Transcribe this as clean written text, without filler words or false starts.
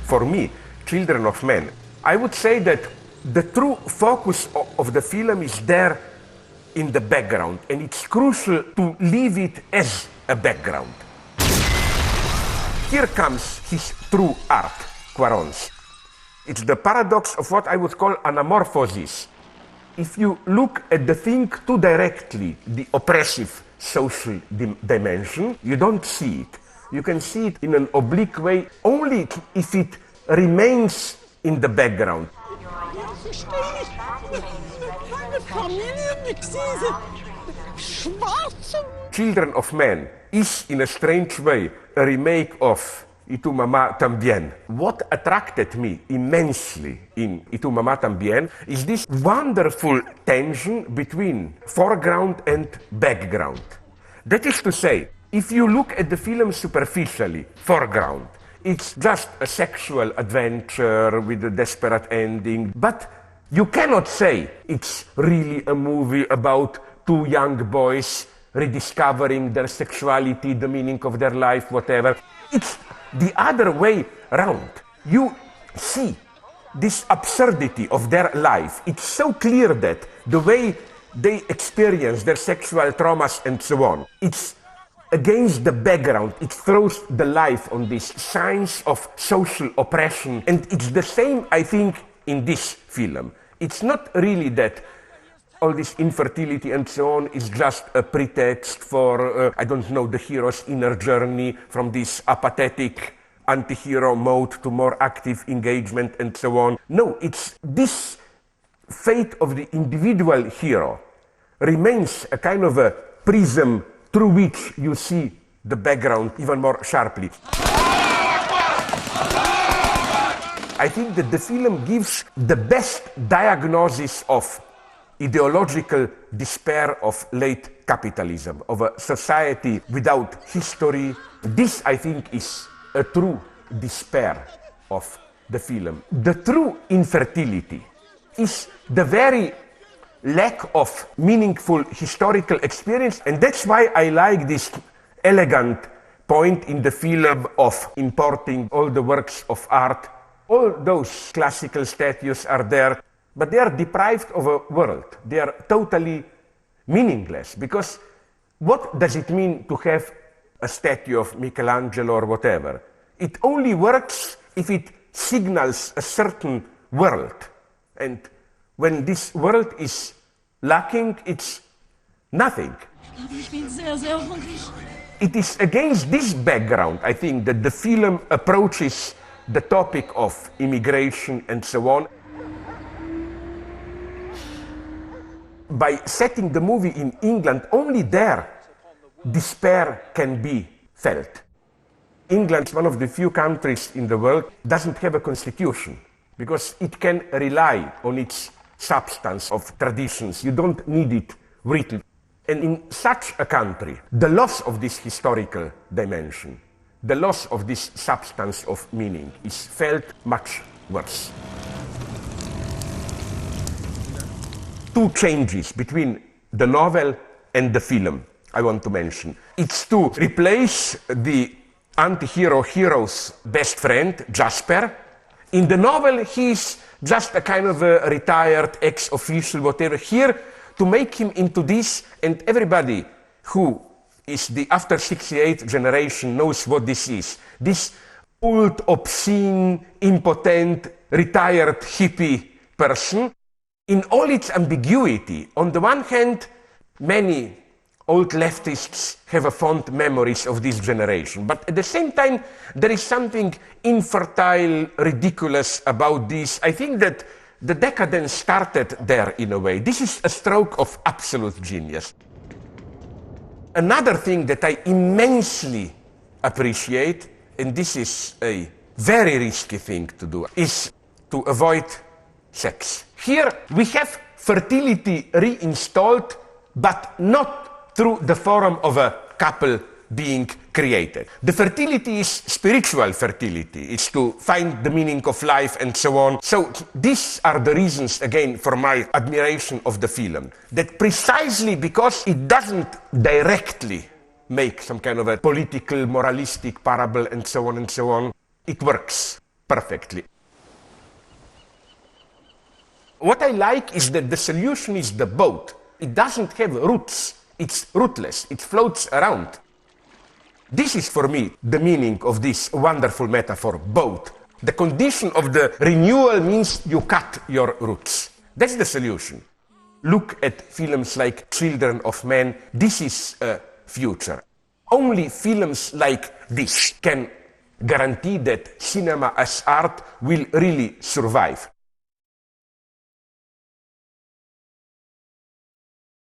for me, Children of Men, I would say that the true focus of the film is there in the background, and it's crucial to leave it as a background. Here comes his true art, Cuarón's. It's the paradox of what I would call anamorphosis. If you look at the thing too directly, the oppressive social dimension, you don't see it. You can see it in an oblique way only if it remains in the background. Children of Men is, in a strange way, a remake of Y tu mamá también. What attracted me immensely in Y tu mamá también is this wonderful tension between foreground and background. That is to say, if you look at the film superficially, foreground, it's just a sexual adventure with a desperate ending, but you cannot say it's really a movie about two young boys rediscovering their sexuality, the meaning of their life, whatever. It's the other way round. You see this absurdity of their life. It's so clear that the way they experience their sexual traumas and so on, it's against the background. It throws the life on these signs of social oppression. And it's the same, I think, in this film. It's not really that all this infertility and so on is just a pretext for, I don't know, the hero's inner journey from this apathetic anti-hero mode to more active engagement and so on. No, it's this fate of the individual hero remains a kind of a prism through which you see the background even more sharply. I think that the film gives the best diagnosis of ideological despair of late capitalism, of a society without history. This, I think, is a true despair of the film. The true infertility is the very lack of meaningful historical experience, and that's why I like this elegant point in the film of importing all the works of art. All those classical statues are there, but they are deprived of a world. They are totally meaningless, because what does it mean to have a statue of Michelangelo or whatever? It only works if it signals a certain world. And when this world is lacking, it's nothing. It is against this background, I think, that the film approaches the topic of immigration and so on. By setting the movie in England, only there despair can be felt. England is one of the few countries in the world that doesn't have a constitution, because it can rely on its substance of traditions. You don't need it written. And in such a country, the loss of this historical dimension, the loss of this substance of meaning is felt much worse. Two changes between the novel and the film I want to mention. It's to replace the anti-hero hero's best friend, Jasper. In the novel, he's just a kind of a retired ex-official, whatever. Here, to make him into this, and everybody who is the after 68 generation knows what this is. This old, obscene, impotent, retired hippie person. In all its ambiguity, on the one hand, many old leftists have a fond memories of this generation, but at the same time, there is something infertile, ridiculous about this. I think that the decadence started there in a way. This is a stroke of absolute genius. Another thing that I immensely appreciate, and this is a very risky thing to do, is to avoid sex. Here we have fertility reinstalled, but not through the form of a couple being created. The fertility is spiritual fertility. It's to find the meaning of life and so on. So these are the reasons, again, for my admiration of the film. That precisely because it doesn't directly make some kind of a political, moralistic parable and so on, it works. perfectly. What I like is that the solution is the boat. It doesn't have roots. It's rootless. It floats around. This is for me the meaning of this wonderful metaphor, boat. The condition of the renewal means you cut your roots. That's the solution. Look at films like Children of Men. This is a future. Only films like this can guarantee that cinema as art will really survive.